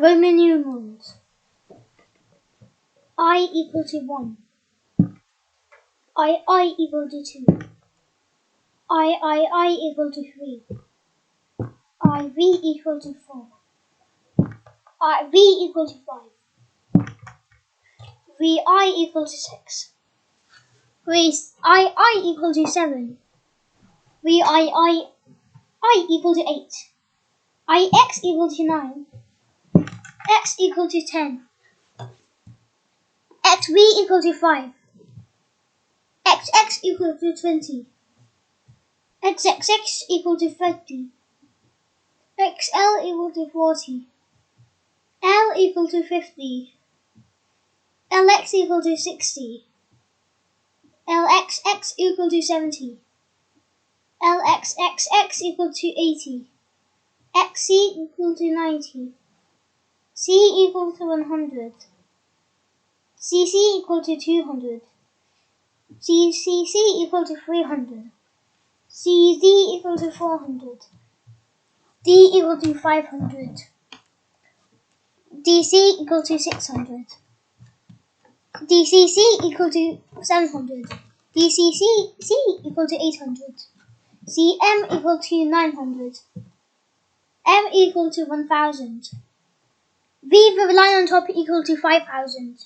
Roman numerals. I equal to 1. I equal to 2. I equal to 3. V equal to 4. V equal to 5. I equal to 6. I equal to 7. I equal to 8. X equal to 9. X equal to 10. XV equal to 5. XX equal to 20. XXX equal to 30. XL equal to 40. L equal to 50. LX equal to 60. LXX equal to 70. LXXX equal to 80. XC equal to 90. C equal to 100. CC equal to 200. CCC equal to 300. CZ equal to 400. D equal to 500. DC equal to 600. DCC equal to 700. DCC equal to 800. CM equal to 900. M equal to 1000. V with a line on top equal to 5000.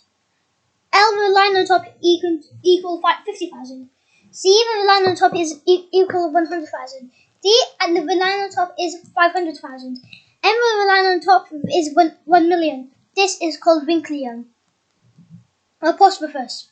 L with a line on top equal 50,000. C with a line on top is equal 100,000. D and the line on top is 500,000. M with a line on top is 1 million. This is called Winklian. I'll pause for first.